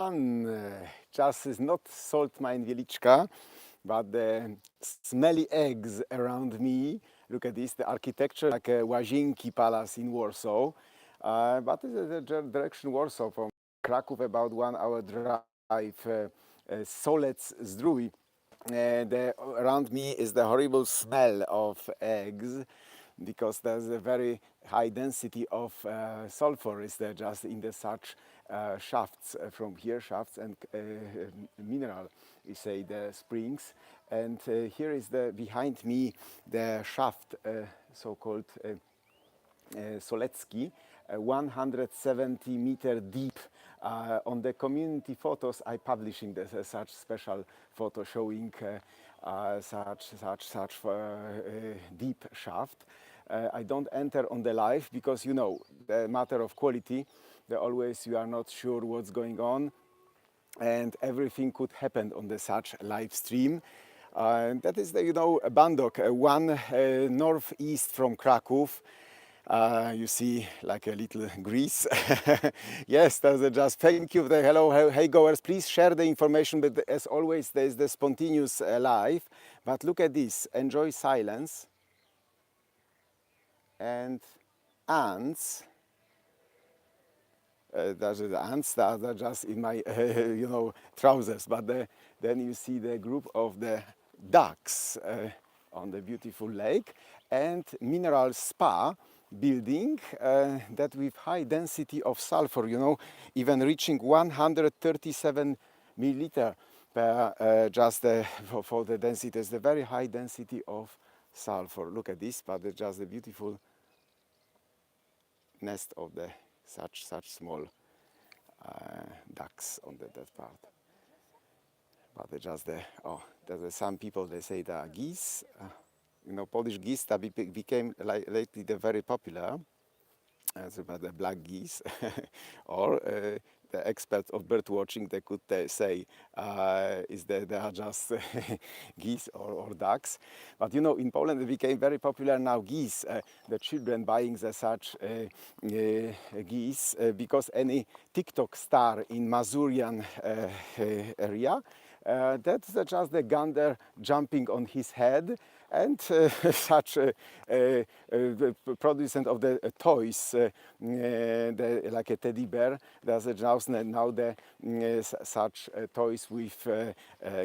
Just is not salt mine Wieliczka, but the smelly eggs around me. Look at this, the architecture like a Łazienki Palace in Warsaw. But this is the direction Warsaw from Kraków, about 1 hour drive. Solec, Zdrój. Around me is the horrible smell of eggs, because there's a very high density of sulfur is there just in the such shafts from here, shafts and mineral, we say the springs. And here is the behind me the shaft, so-called Solecki, 170-meter deep. On the community photos, I publishing such special photo showing such deep shaft. I don't enter on the live because, you know, the matter of quality, always you are not sure what's going on, and everything could happen on the such live stream. That is the, you know, Bandok, one northeast from Kraków. You see like a little Greece. Yes, that's just thank you. Hello, hey goers, please share the information, but as always there is the spontaneous live. But look at this, enjoy silence. And ants, that's the ants that are just in my you know, trousers, but then you see the group of the ducks on the beautiful lake, and mineral spa building that with high density of sulfur, you know, even reaching 137 milliliter per just for the density. It's the very high density of sulfur. Look at this, but just the beautiful nest of the such small ducks on that part. But just there's some people, they say the geese. You know, Polish geese that became lately very popular, about the black geese, or the experts of bird watching, they could say they are just geese or ducks. But you know, in Poland it became very popular now geese. The children buying the such geese because any TikTok star in Mazurian area, that's just the gander jumping on his head, and such the producent of the toys, like a teddy bear, there's now the such toys with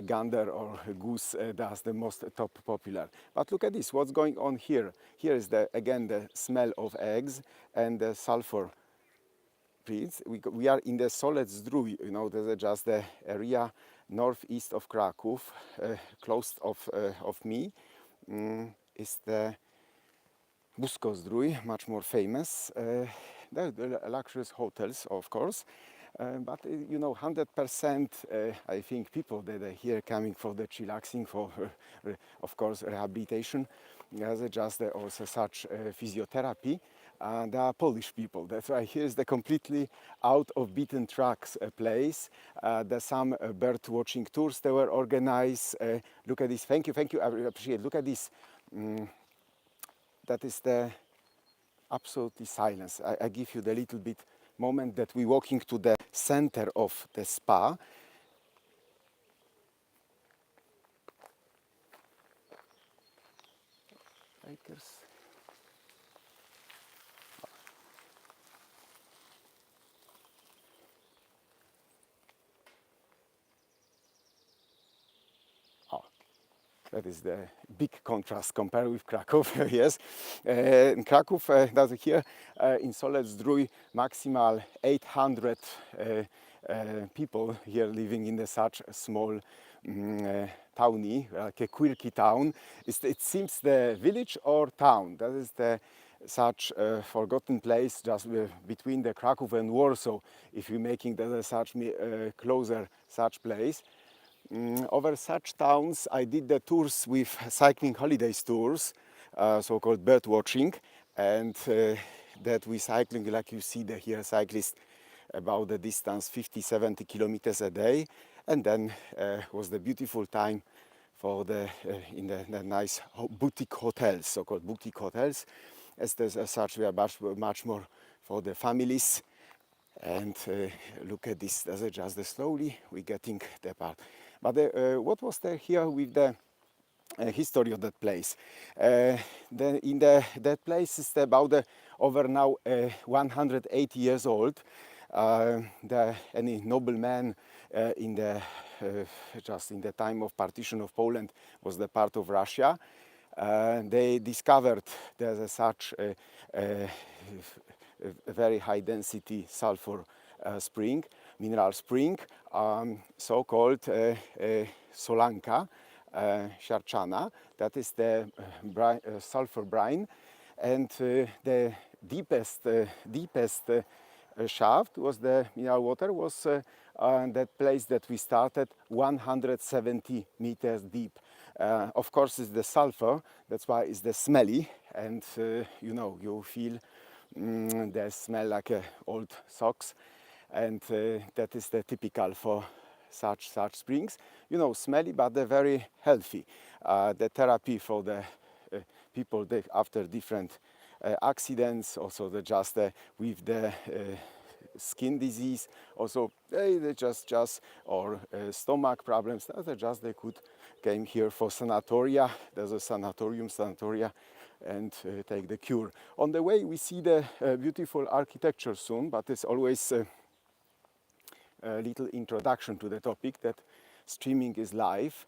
gander or goose, that's the most top popular. But look at this, what's going on here? Here is again the smell of eggs and the sulfur. We are in the Solec Zdrój, you know, there's just the area northeast of Kraków, close of me. Is the Zdrój, much more famous. The luxurious hotels, of course, but you know, 100% I think people that are here coming for the chillaxing, for of course rehabilitation. There's just also such physiotherapy. They are Polish people. That's why here's the completely out of beaten tracks place. There's some bird watching tours that were organized. Look at this. Thank you. I really appreciate it. Look at this. That is the absolutely silence. I give you the little bit moment that we're walking to the center of the spa. That is the big contrast compared with Krakow. Yes, in Krakow, that's here in Solec Zdrój, maximal 800 people here living in such small townie, like a quirky town. It seems the village or town. That is the such forgotten place just between the Krakow and Warsaw. If you're making the such closer such place. Over such towns, I did the tours with cycling holidays tours, so-called bird watching, and that we cycling, like you see here, cyclists about the distance 50-70 kilometers a day, and then was the beautiful time for in the nice boutique hotels, so-called boutique hotels. As there's such, we are much more for the families. And look at this, does it just slowly, we're getting the part. But what was there here with the history of that place? That place is about over now 180 years old. Any nobleman in the just in the time of partition of Poland was the part of Russia. They discovered there's such a very high density sulfur spring, mineral spring, so-called Solanka, Siarczana. That is the sulfur brine, and the deepest shaft was the mineral water was that place that we started 170 meters deep. Of course, it's the sulfur. That's why it's the smelly, and you feel the smell like old socks, and that is the typical for such springs. Smelly, but they're very healthy. The therapy for the people after different accidents, also just with the skin disease, also they just or stomach problems. They could came here for sanatoria. There's a sanatoria, and take the cure. On the way, we see the beautiful architecture soon, but it's always a little introduction to the topic that streaming is live.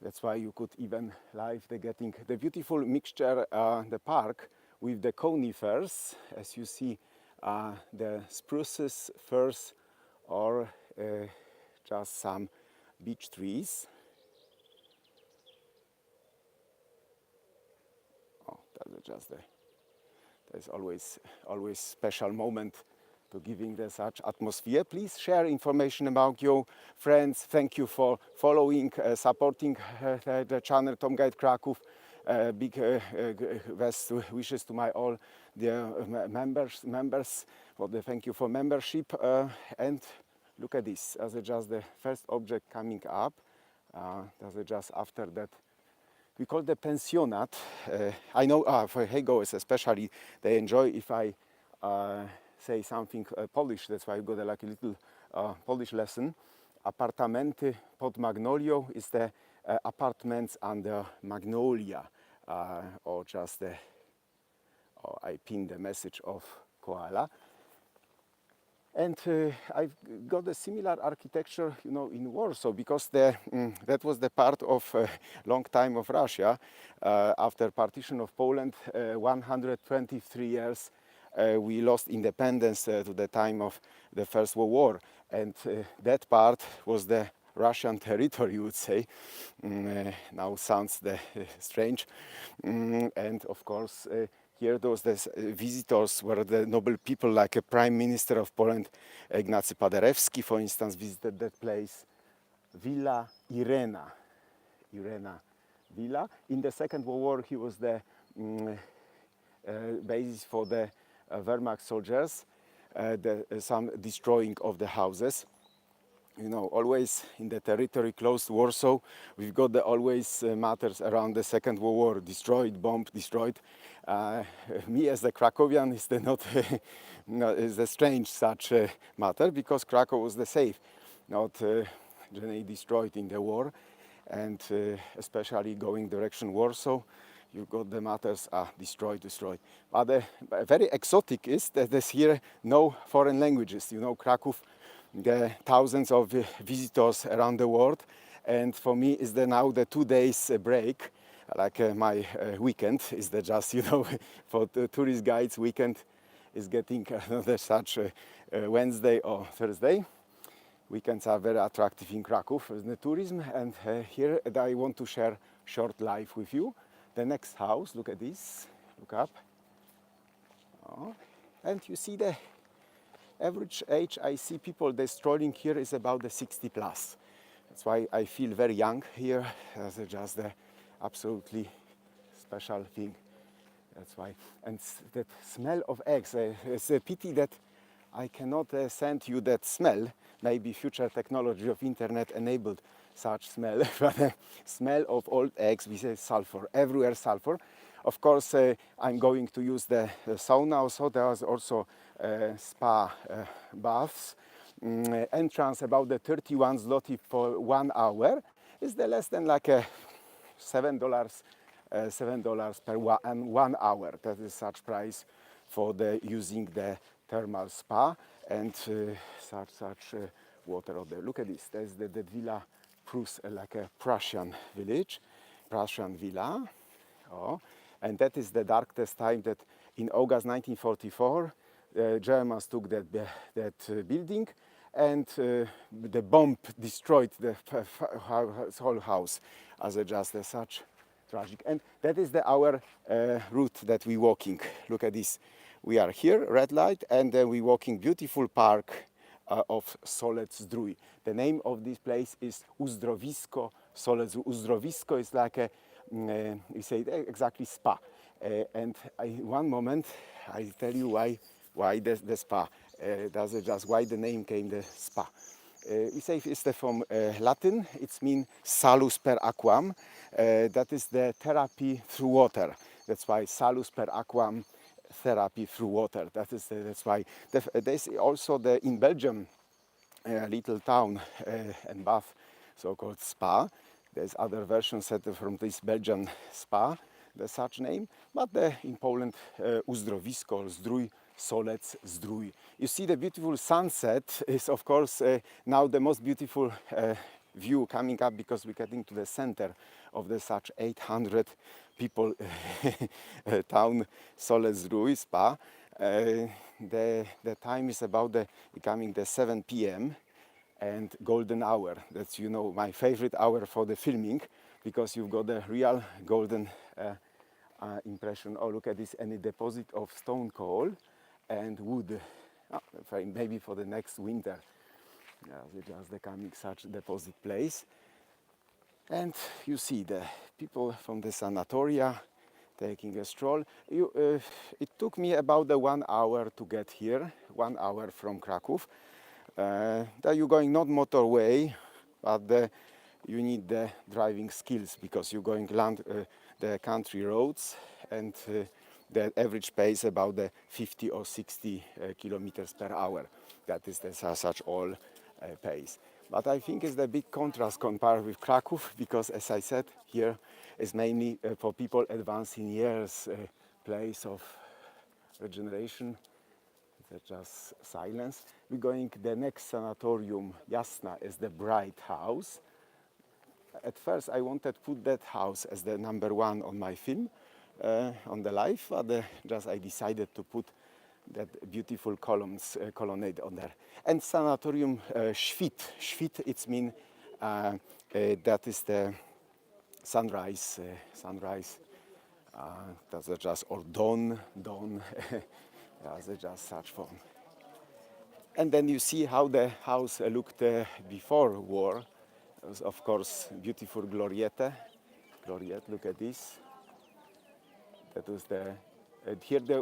That's why you could even live getting the beautiful mixture, the park with the conifers, as you see, the spruces, firs, or just some beech trees. Oh, that's just there's always special moment to giving the such atmosphere. Please share information about your friends. Thank you for following, supporting the channel Tom Guide Kraków. Big best wishes to my all the members. Thank you for membership. And look at this, as just the first object coming up. That's just after that. We call the pensionat. I know for Hegos especially, they enjoy if I say something Polish. That's why I got like a little Polish lesson. Apartamenty pod Magnolią is the apartments under Magnolia, or just the. I pinned the message of koala. And I've got a similar architecture, in Warsaw, because that was the part of long time of Russia. After partition of Poland, 123 years, we lost independence to the time of the First World War. And that part was the Russian territory, you would say. Now sounds strange. And of course, here those visitors were the noble people, like a Prime Minister of Poland, Ignacy Paderewski, for instance, visited that place. Villa Irena Villa. In the Second World War, he was the basis for the Wehrmacht soldiers, some destroying of the houses. Always in the territory close to Warsaw, we've got always matters around the Second World War, destroyed, bombed, destroyed. Me as a Krakowian is is a strange such matter, because Krakow was the safe, not generally destroyed in the war, and especially going direction Warsaw, you've got the matters destroyed. But very exotic is that there's here no foreign languages. Kraków, the thousands of visitors around the world, and for me is now the 2 days break, like my weekend is just for the tourist guides, weekend is getting another such Wednesday or Thursday. Weekends are very attractive in Kraków for the tourism, and here I want to share short life with you. The next house, look at this, look up, and you see the average age I see people strolling here is about the 60 plus. That's why I feel very young here. That's just the absolutely special thing. That's why. And that smell of eggs, it's a pity that I cannot send you that smell. Maybe future technology of internet enabled such smell. But the smell of old eggs, we say sulfur, everywhere sulfur. Of course, I'm going to use the sauna also. There was also spa baths. Entrance about the 31 zloty for 1 hour is the less than like a $7 per 1 hour. That is such price for the using the thermal spa and such water of there. Look at this. There's the villa Prus, like a Prussian village, Prussian villa. Oh, and that is the darkest time that in August 1944 Germans took that building, and the bomb destroyed the whole house as just such tragic. And that is our route that we walking. Look at this. We are here, red light, and then we walking beautiful park of Solec Zdrój. The name of this place is Uzdrowisko Solec. Uzdrowisko is like a, we say exactly spa. And one moment I tell you why the spa. That's just why the name came the spa. We say it's from Latin. It means salus per aquam. That is the therapy through water. That's why salus per aquam, therapy through water. That's why. There's also in Belgium little town and bath, so-called spa. There's other versions set from this Belgian spa, the such name, but in Poland Uzdrowisko, Zdrój, Solec, Zdrój. You see the beautiful sunset is of course now the most beautiful view coming up, because we're getting to the center of the such 800 people town Solec Zdrój spa. The time is about becoming the 7 p.m. and golden hour. That's, you know, my favorite hour for the filming, because you've got the real golden impression. Oh, look at this, any deposit of stone coal and wood. Oh, maybe for the next winter. Yeah, just the coming such deposit place. And you see the people from the sanatoria taking a stroll. It took me about 1 hour to get here, 1 hour from Kraków. That you're going not motorway, but you need the driving skills, because you're going the country roads, and the average pace about 50 or 60 kilometers per hour. That is such all pace. But I think it's the big contrast compared with Kraków, because as I said, here is mainly for people advancing years, place of regeneration. That's just silence. We're going the next sanatorium, Jasna, is the Bright House. At first I wanted to put that house as the number 1 on my film, on the life, but just I decided to put that beautiful colonnade on there. And sanatorium Świt. Świt, it means that is the sunrise. That's just, or dawn. That's just such form. And then you see how the house looked before war. It was, of course, beautiful gloriette. Look at this. That was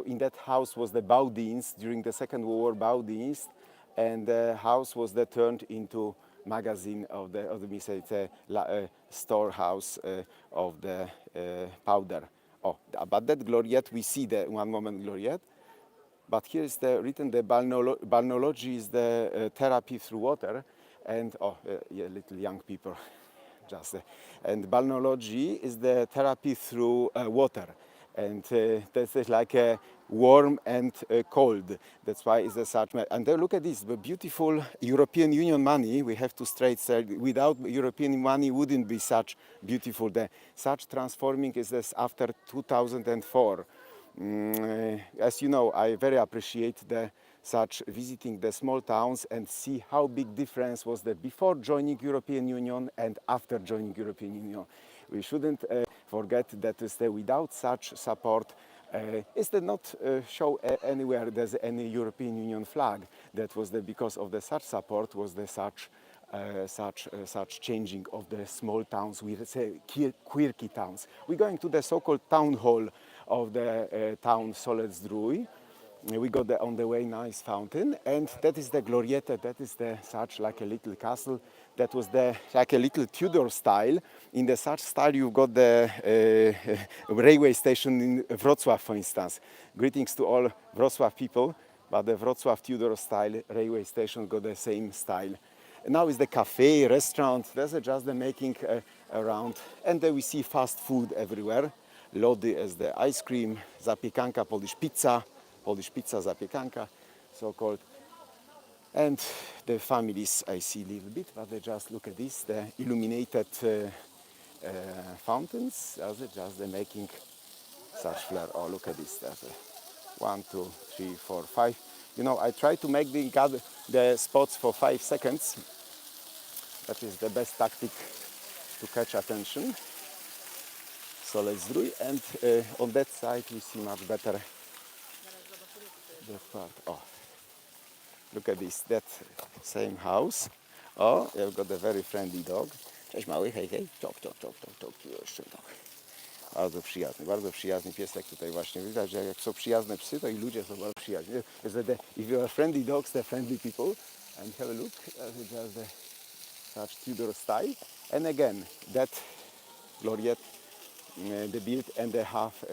in that house was the Baudienst during the Second World War, Baudienst, and the house was turned into magazine of the storehouse of the powder. Oh, but that gloriette, we see the one moment gloriette. But here is written the balneology is the therapy through water, and little young people, just and balneology is the therapy through water, and this is like a warm and cold. That's why it's a such. And look at this, the beautiful European Union money. We have to straight say, without European money, wouldn't be such beautiful. Such transforming is this after 2004. As you know, I very appreciate such visiting the small towns and see how big difference was before joining European Union and after joining European Union. We shouldn't forget that without such support, is not show anywhere there's any European Union flag. That was because of such support was such changing of the small towns, we say quirky towns. We're going to the so-called town hall of the town Solec Zdrój. We got on the way nice fountain, and that is the glorietta. That is such like a little castle. That was like a little Tudor style. In the such style, you've got the railway station in Wrocław, for instance. Greetings to all Wrocław people. but the Wrocław Tudor style railway station got the same style. Now is the cafe, restaurant, that's just the making around. And then we see fast food everywhere. Lody as the ice cream, zapiekanka, Polish pizza, zapiekanka, so-called. And the families I see a little bit, but they just look at this, the illuminated fountains, just the making such flair. Oh, look at this, that's 1, 2, 3, 4, 5. You know, I try to make the spots for 5 seconds. That is the best tactic to catch attention. Solec Zdrój, and on that side we see much better that part. Oh, look at this, that same house. Oh, you've got a very friendly dog. Cześć mały, hej, hej. Tok, tok, tok, tok, tok, jeszcze tok. Bardzo przyjazny piesek tutaj właśnie. Widać, że jak są przyjazne psy, to i ludzie są bardzo przyjaźni. If you are friendly dogs, they're friendly people. And have a look at just the such Tudor style. And again, that gloriette, the build and the half,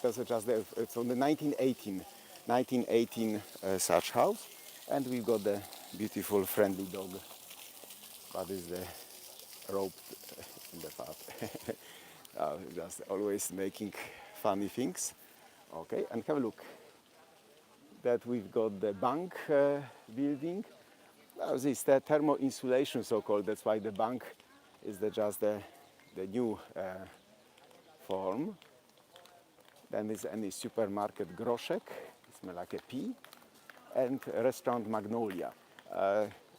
that's just from the 1918 such house. And we've got the beautiful friendly dog. That is the rope in the path. Just always making funny things. Okay, and have a look. That we've got the bank building. This is the thermo insulation, so-called. That's why the bank is just the new form. Then is any supermarket Groszek. It smells like a pea. And restaurant Magnolia.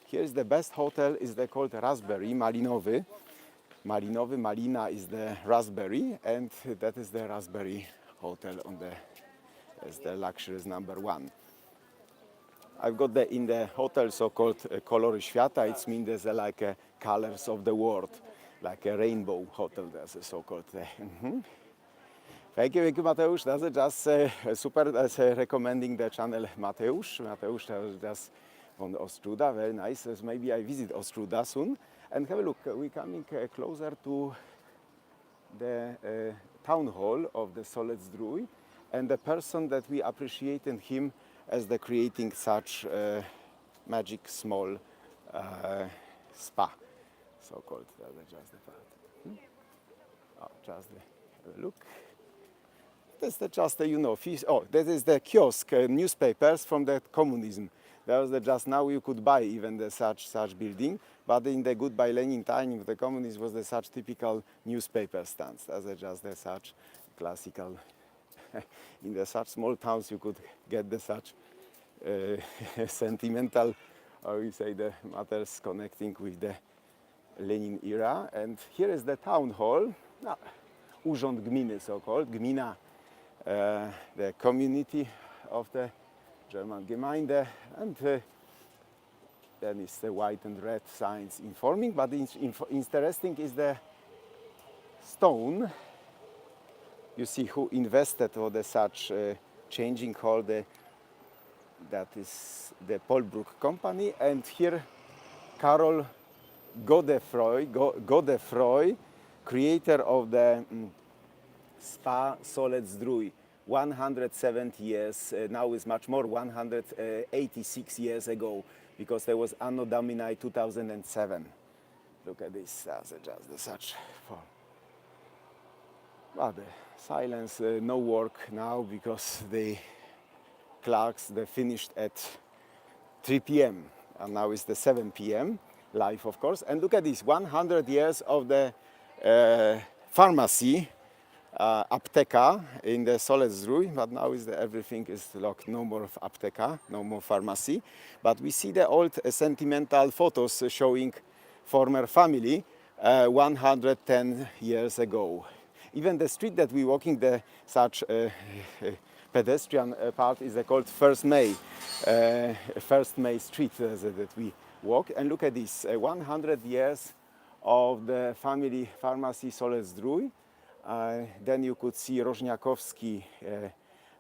Here is the best hotel. Is called Raspberry Malinowy. Malina is the raspberry, and that is the Raspberry Hotel as the luxurious number 1. I've got in the hotel so-called Kolory Świata. It means there's like colors of the world, like a rainbow hotel. There's a so-called. Thank you, Mateusz. That's just super. That's recommending the channel Mateusz. Mateusz just from Ostruda. Very nice. Maybe I visit Ostruda soon. And have a look, we're coming closer to the town hall of the Solec Zdrój, and the person that we appreciated him as the creating such magic small spa, so-called. Just the part. Oh, just have a look. That's just that is the kiosk newspapers from the communism. That was just now you could buy even the such building, but in the Goodbye Lenin time, the communism was the such typical newspaper stands. That's just the such classical. In the such small towns, you could get the such sentimental, or we say the matters connecting with the Lenin era. And here is the town hall, Urząd Gminy, so-called Gmina, the community of the German Gemeinde, and then is the white and red signs informing. But interesting is the stone. You see who invested for the such changing hall. That is the Polbruk company, and here Karol Godefroy, creator of the spa Solec Zdrój. 170 years, now is much more, 186 years ago, because there was Anno Domini 2007. Look at this, that's just the such form. But the silence, no work now, because the clocks, they finished at 3 p.m. and now it's the 7 p.m. live, of course. And look at this, 100 years of the pharmacy, apteka in the Solec Zdrój, but now everything is locked. No more apteka, no more pharmacy. But we see the old sentimental photos showing former family 110 years ago. Even the street that we're walking, the such pedestrian part is called 1st May, 1st May Street that we walk. And look at this, 100 years of the family pharmacy Solec Zdrój. Then you could see Rożniakowski,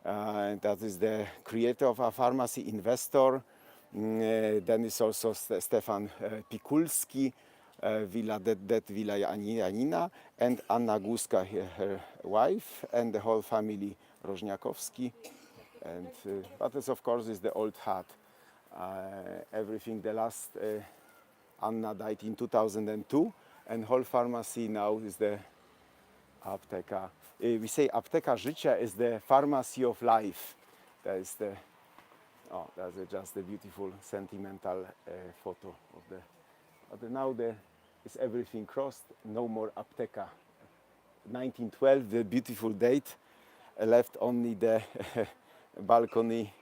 that is the creator of a pharmacy, investor. Then is also Stefan Pikulski, Villa Janina, and Anna Guska, her wife, and the whole family Rożniakowski. And but this, of course, is the old hut. Everything. The last Anna died in 2002, and whole pharmacy now is the apteka. We say apteka życia is the pharmacy of life. That is the that's just a beautiful sentimental photo of the. But now is everything crossed. No more apteka. 1912, the beautiful date. Left only the balcony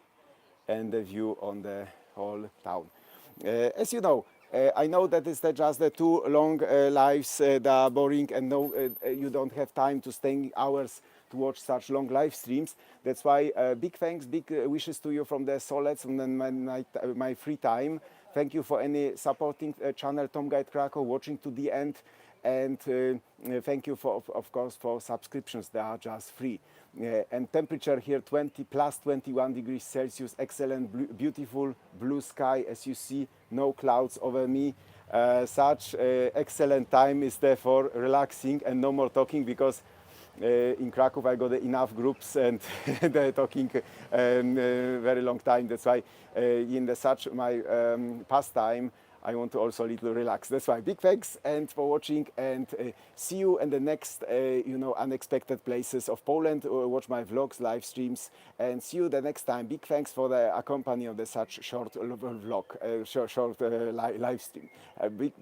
and the view on the whole town. As you know, I know that it's just the too long lives that are boring, and no, you don't have time to stay hours to watch such long live streams. That's why big thanks, big wishes to you from the Solec and my free time. Thank you for any supporting channel Tom Guide Krakow, watching to the end, and thank you for, of course, for subscriptions that are just free. And temperature here plus 21 degrees Celsius, excellent, beautiful blue sky as you see, no clouds over me. Such excellent time is there for relaxing and no more talking, because in Krakow I got enough groups and they're talking very long time. That's why in such my pastime I want to also a little relax. That's why big thanks and for watching, and see you in the next unexpected places of Poland. Watch my vlogs, live streams, and see you the next time. Big thanks for the accompany of the such short vlog, short live stream. Big